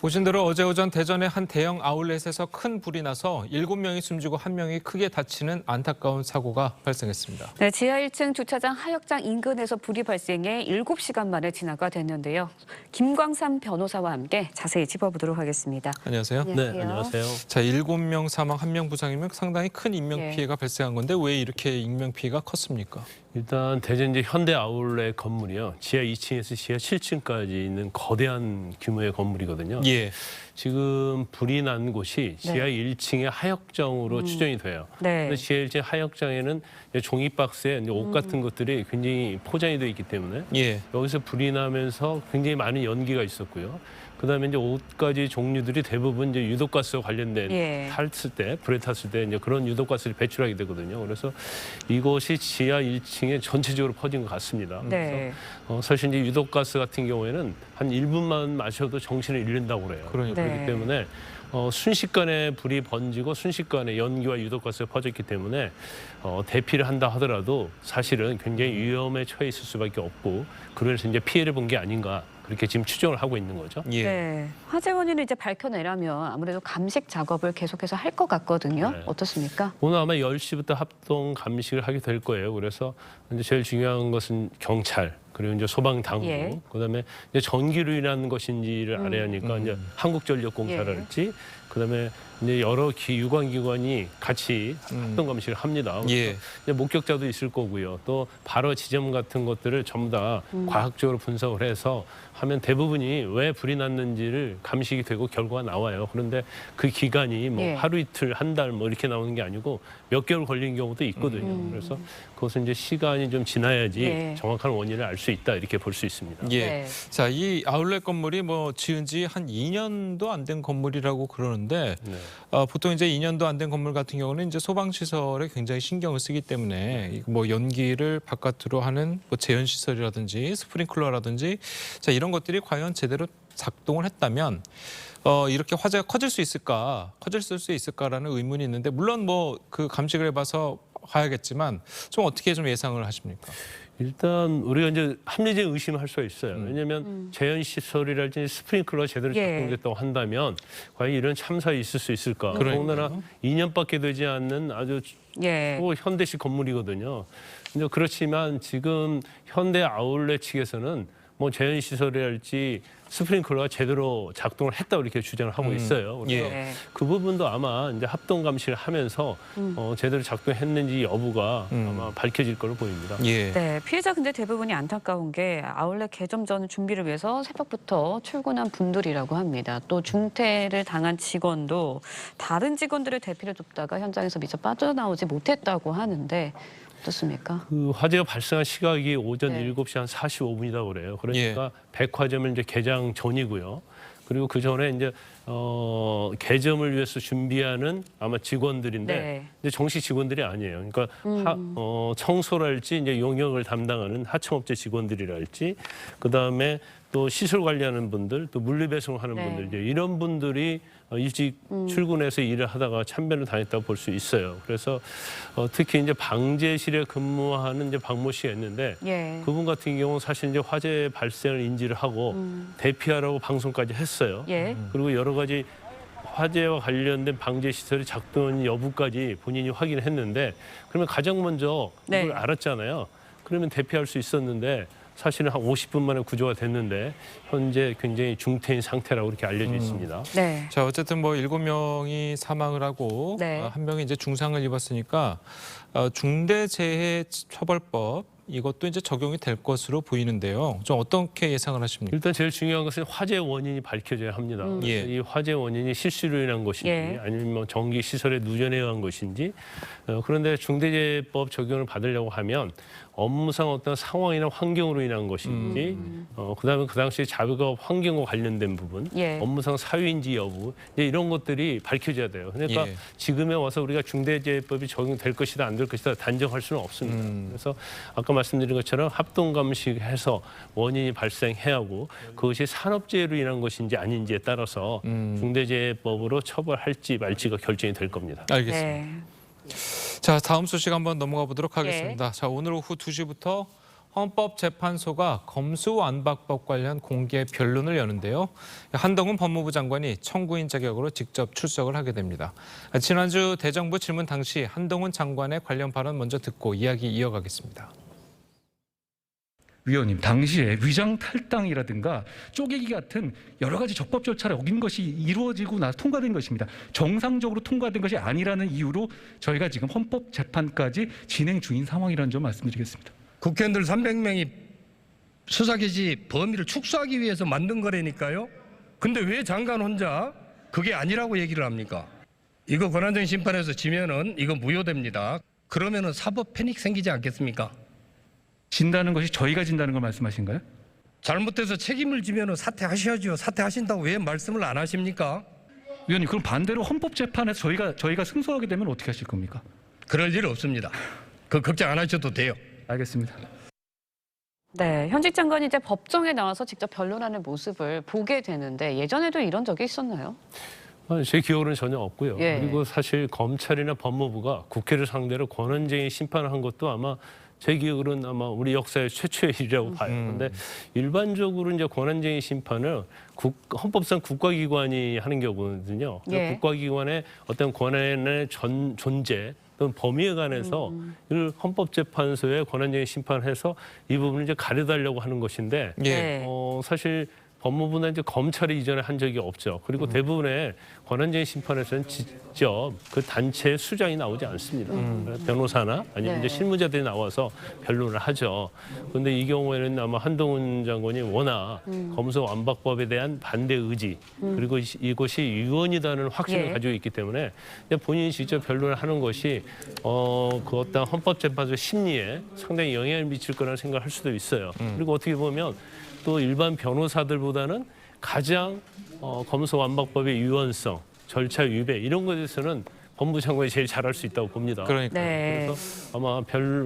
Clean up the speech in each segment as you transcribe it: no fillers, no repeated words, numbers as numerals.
보신 대로 어제 오전 대전의 한 대형 아울렛에서 큰 불이 나서 7명이 숨지고 1명이 크게 다치는 안타까운 사고가 발생했습니다. 네, 지하 1층 주차장 하역장 인근에서 불이 발생해 7시간 만에 진화가 됐는데요. 김광삼 변호사와 함께 자세히 짚어보도록 하겠습니다. 안녕하세요. 안녕하세요. 네, 안녕하세요. 자, 7명 사망, 1명 부상이면 상당히 큰 인명피해가 발생한 건데 왜 이렇게 인명피해가 컸습니까? 일단 대전 이제 현대 아울렛 건물이요. 지하 2층에서 지하 7층까지 있는 거대한 규모의 건물이거든요. 예. 지금 불이 난 곳이 지하 1층의 하역장으로 추정이 돼요. 네. 근데 지하 1층 하역장에는 종이 박스에 이제 옷 같은 것들이 굉장히 포장이 되어 있기 때문에 예. 여기서 불이 나면서 굉장히 많은 연기가 있었고요. 그다음에 이제 옷가지 종류들이 대부분 이제 유독가스와 관련된 불에 탔을 때 이제 그런 유독가스를 배출하게 되거든요. 그래서 이것이 지하 1층에 전체적으로 퍼진 것 같습니다. 네. 그래서 사실 이제 유독가스 같은 경우에는 한 1분만 마셔도 정신을 잃는다고 그래요. 그러니까. 네. 그렇기 때문에 순식간에 불이 번지고 순식간에 연기와 유독가스가 퍼졌기 때문에 대피를 한다 하더라도 사실은 굉장히 위험에 처해 있을 수밖에 없고 그러면서 이제 피해를 본 게 아닌가. 그렇게 지금 추정을 하고 있는 거죠. 예. 네. 화재 원인을 이제 밝혀내려면 아무래도 감식 작업을 계속해서 할 것 같거든요. 네. 어떻습니까? 오늘 아마 10시부터 합동 감식을 하게 될 거예요. 그래서 이제 제일 중요한 것은 경찰 그리고 이제 소방당국 그다음에 이제 전기로 인한 것인지를 알아야 하니까 이제 한국전력공사랄지 그다음에 이제 여러 유관기관이 같이 합동 감식을 합니다. 예. 이제 목격자도 있을 거고요. 또 바로 지점 같은 것들을 전부 다 과학적으로 분석을 해서 하면 대부분이 왜 불이 났는지를 감식이 되고 결과가 나와요. 그런데 그 기간이 뭐 하루 이틀 한 달 뭐 이렇게 나오는 게 아니고 몇 개월 걸린 경우도 있거든요. 그래서 그것은 이제 시간이 좀 지나야지 정확한 원인을 알 수 있다 이렇게 볼 수 있습니다. 예. 네. 자, 이 아울렛 건물이 뭐 지은 지 한 2년도 안 된 건물이라고 그러는데 보통 이제 2년도 안 된 건물 같은 경우는 이제 소방 시설에 굉장히 신경을 쓰기 때문에 뭐 연기를 바깥으로 하는 뭐 제연 시설이라든지 스프링클러라든지 자, 이런 것들이 과연 제대로 작동을 했다면 이렇게 화재가 커질 수 있을까라는 의문이 있는데 물론 뭐 그 감식을 해봐서 봐야겠지만 좀 어떻게 좀 예상을 하십니까? 일단 우리가 이제 합리적 의심을 할 수가 있어요. 왜냐하면 제연 시설이랄지 스프링클러 제대로 작동됐다고 한다면 과연 이런 참사가 있을 수 있을까? 더군다나 2년밖에 되지 않는 아주 현대식 건물이거든요. 근데 그렇지만 지금 현대 아울렛 측에서는 뭐 제연 시설이랄지 스프링클러가 제대로 작동을 했다고 이렇게 주장을 하고 있어요. 그래서 그 부분도 아마 이제 합동 감시를 하면서 제대로 작동했는지 여부가 아마 밝혀질 걸로 보입니다. 예. 네, 피해자 근데 대부분이 안타까운 게 아울렛 개점 전 준비를 위해서 새벽부터 출근한 분들이라고 합니다. 또 중태를 당한 직원도 다른 직원들의 대피를 돕다가 현장에서 미처 빠져나오지 못했다고 하는데 어떻습니까? 그 화재가 발생한 시각이 오전 7시 한 45분이다 그래요. 그러니까 백화점을 이제 개장 전이고요. 그리고 그 전에 이제 개점을 위해서 준비하는 아마 직원들인데 근데 정식 직원들이 아니에요. 그러니까 청소랄지 이제 용역을 담당하는 하청업체 직원들이랄지 그다음에 또 시설 관리하는 분들, 또 물류 배송하는 분들 이제 이런 분들이 일찍 출근해서 일을 하다가 참변을 당했다고 볼 수 있어요. 그래서 특히 이제 방제실에 근무하는 이제 박모 씨가 있는데 그분 같은 경우 사실 이제 화재 발생을 인지를 하고 대피하라고 방송까지 했어요. 그리고 여러 가지 화재와 관련된 방제 시설이 작동 여부까지 본인이 확인했는데 그러면 가장 먼저 그걸 알았잖아요. 그러면 대피할 수 있었는데 사실은 한 50분 만에 구조가 됐는데 현재 굉장히 중태인 상태라고 이렇게 알려져 있습니다. 자, 어쨌든 뭐 7명이 사망을 하고 1명이 이제 중상을 입었으니까 중대재해처벌법 이것도 이제 적용이 될 것으로 보이는데요. 좀 어떻게 예상을 하십니까? 일단 제일 중요한 것은 화재 원인이 밝혀져야 합니다. 이 화재 원인이 실수로 인한 것인지 아니면 뭐 전기 시설의 누전에 의한 것인지 그런데 중대재해법 적용을 받으려고 하면 업무상 어떤 상황이나 환경으로 인한 것인지 그다음에 그 당시에 작업 환경과 관련된 부분 업무상 사유인지 여부 이제 이런 것들이 밝혀져야 돼요. 그러니까 지금에 와서 우리가 중대재해법이 적용될 것이다 안 될 것이다 단정할 수는 없습니다. 그래서 아까 말씀드린 것처럼 합동 감식해서 원인이 발생해야 하고 그것이 산업재해로 인한 것인지 아닌지에 따라서 중대재해법으로 처벌할지 말지가 결정이 될 겁니다. 알겠습니다. 자, 다음 소식 한번 넘어가 보도록 하겠습니다. 자, 오늘 오후 2시부터 헌법재판소가 검수완박법 관련 공개 변론을 여는데요. 한동훈 법무부 장관이 청구인 자격으로 직접 출석을 하게 됩니다. 지난주 대정부 질문 당시 한동훈 장관의 관련 발언 먼저 듣고 이야기 이어가겠습니다. 위원님, 당시에 위장 탈당이라든가 쪼개기 같은 여러 가지 적법 절차를 어긴 것이 이루어지고 나서 통과된 것입니다. 정상적으로 통과된 것이 아니라는 이유로 저희가 지금 헌법재판까지 진행 중인 상황이라는 점 말씀드리겠습니다. 국회의원들 300명이 수사기지 범위를 축소하기 위해서 만든 거라니까요. 근데 왜 장관 혼자 그게 아니라고 얘기를 합니까? 이거 권한쟁의 심판에서 지면은 이거 무효됩니다. 그러면은 사법 패닉 생기지 않겠습니까? 진다는 것이 저희가 진다는 걸 말씀하신가요? 잘못해서 책임을 지면은 사퇴하셔야죠. 사퇴하신다고 왜 말씀을 안 하십니까? 위원님, 그럼 반대로 헌법재판에서 저희가 승소하게 되면 어떻게 하실 겁니까? 그럴 일 없습니다. 그 걱정 안 하셔도 돼요. 알겠습니다. 네, 현직 장관이 이제 법정에 나와서 직접 변론하는 모습을 보게 되는데 예전에도 이런 적이 있었나요? 제 기억으로는 전혀 없고요. 예. 그리고 사실 검찰이나 법무부가 국회를 상대로 권한쟁의 심판을 한 것도 아마 제 기억으로는 아마 우리 역사의 최초의 일이라고 봐요. 그런데 일반적으로 이제 권한쟁의 심판을 헌법상 국가기관이 하는 경우거든요. 예. 국가기관의 어떤 권한의 존재 또는 범위에 관해서 이걸 헌법재판소에 권한쟁의 심판을 해서 이 부분을 이제 가려달라고 하는 것인데 네. 사실 법무부나 이제 검찰이 이전에 한 적이 없죠. 그리고 대부분의 권한쟁의 심판에서는 직접 그 단체의 수장이 나오지 않습니다. 변호사나 아니면 네. 이제 실무자들이 나와서 변론을 하죠. 그런데 이 경우에는 아마 한동훈 장관이 워낙 검수완박법에 대한 반대 의지 그리고 이것이 유언이다는 확신을 예. 가지고 있기 때문에 본인이 직접 변론을 하는 것이 그 어떤 헌법재판소 심리에 상당히 영향을 미칠 거라는 생각을 할 수도 있어요. 그리고 어떻게 보면 또 일반 변호사들보다는 가장 검수완박법의 유연성, 절차 위배 이런 것에 대해서는 법무부 장관이 제일 잘할 수 있다고 봅니다. 그러니까 네. 그래서 아마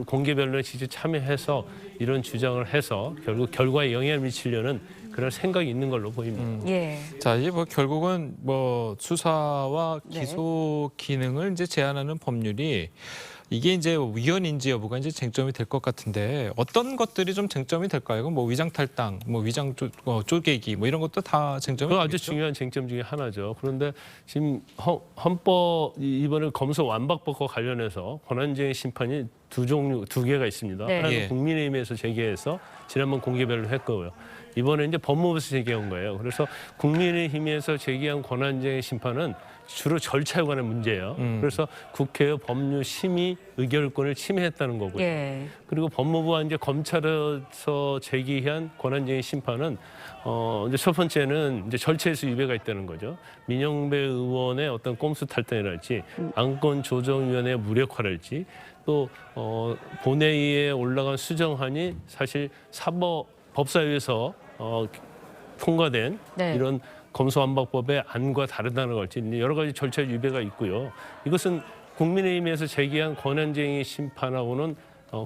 공개 변론에 직접 참여해서 이런 주장을 해서 결국 결과에 영향을 미치려는 그런 생각이 있는 걸로 보입니다. 예. 자, 이제 뭐 결국은 뭐 수사와 네. 기소 기능을 이제 제한하는 법률이 이게 이제 위헌인지 여부가 이제 쟁점이 될 것 같은데 어떤 것들이 좀 쟁점이 될까요? 뭐 위장 탈당, 뭐 위장 쪼개기, 뭐 이런 것도 다 쟁점이 그 아주 되겠죠? 중요한 쟁점 중에 하나죠. 그런데 지금 헌법 이번에 검수완박법과 관련해서 권한쟁의 심판이 두 개가 있습니다. 네. 하나는 예. 국민의힘에서 제기해서 지난번 공개별로 했고요. 이번에 이제 법무부에서 제기한 거예요. 그래서 국민의힘에서 제기한 권한쟁의 심판은 주로 절차에 관한 문제예요. 그래서 국회의 법률 심의 의결권을 침해했다는 거고요. 예. 그리고 법무부와 이제 검찰에서 제기한 권한쟁의 심판은 이제 첫 번째는 이제 절차에서 위배가 있다는 거죠. 민영배 의원의 어떤 꼼수 탈당이랄지 안건조정위원회의 무력화랄지 또 본회의에 올라간 수정안이 사실 법사위에서 통과된 네. 이런 검수완박법의 안과 다르다는 걸지 여러 가지 절차 위배가 있고요. 이것은 국민의힘에서 제기한 권한쟁의 심판하고는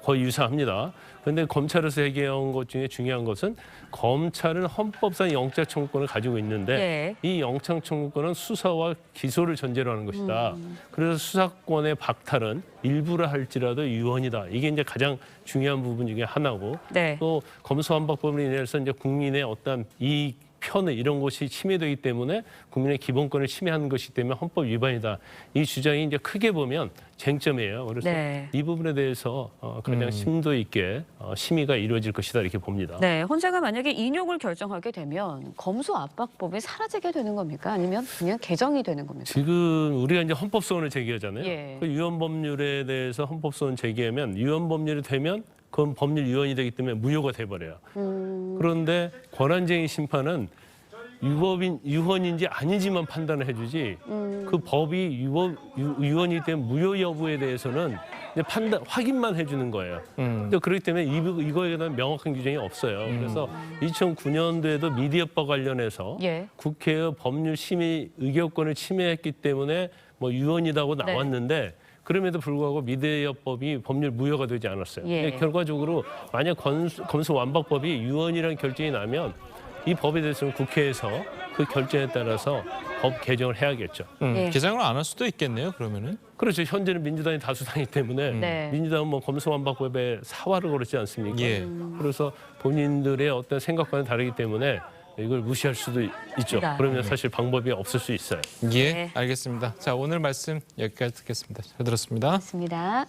거의 유사합니다. 그런데 검찰에서 제기한 것 중에 중요한 것은 검찰은 헌법상 영장청구권을 가지고 있는데 예. 이 영장청구권은 수사와 기소를 전제로 하는 것이다. 그래서 수사권의 박탈은 일부라 할지라도 유언이다. 이게 이제 가장 중요한 부분 중에 하나고 네. 또 검수완박법으로 인해서 이제 국민의 어떤 이익 편의 이런 것이 침해되기 때문에 국민의 기본권을 침해하는 것이기 때문에 헌법 위반이다. 이 주장이 이제 크게 보면 쟁점이에요. 그래서 네. 이 부분에 대해서 가장 심도 있게 심의가 이루어질 것이다 이렇게 봅니다. 네, 헌재가 만약에 인용을 결정하게 되면 검수압박법이 사라지게 되는 겁니까? 아니면 그냥 개정이 되는 겁니까? 지금 우리가 이제 헌법소원을 제기하잖아요. 예. 그 유언법률에 대해서 헌법소원 제기하면 유언법률이 되면 그건 법률 유언이 되기 때문에 무효가 돼버려요. 그런데 권한쟁의 심판은 유언인지 아닌지만 판단을 해주지 그 법이 유언이 된 무효 여부에 대해서는 이제 확인만 해주는 거예요. 근데 그렇기 때문에 이거에 대한 명확한 규정이 없어요. 그래서 2009년도에도 미디어법 관련해서 예. 국회의 법률 심의 의결권을 침해했기 때문에 뭐 유언이라고 네. 나왔는데 그럼에도 불구하고 미디어법이 법률 무효가 되지 않았어요. 예. 근데 결과적으로 만약 검수완박법이 유언이라는 결정이 나면 이 법에 대해서는 국회에서 그 결정에 따라서 법 개정을 해야겠죠. 예. 개정을 안 할 수도 있겠네요. 그러면은. 그렇죠. 현재는 민주당이 다수당이기 때문에 네. 민주당은 뭐 검수완박법에 사활을 걸었지 않습니까? 예. 그래서 본인들의 어떤 생각과는 다르기 때문에 이걸 무시할 수도 있죠. 네. 그러면 사실 방법이 없을 수 있어요. 예, 네. 알겠습니다. 자, 오늘 말씀 여기까지 듣겠습니다. 잘 들었습니다. 맞습니다.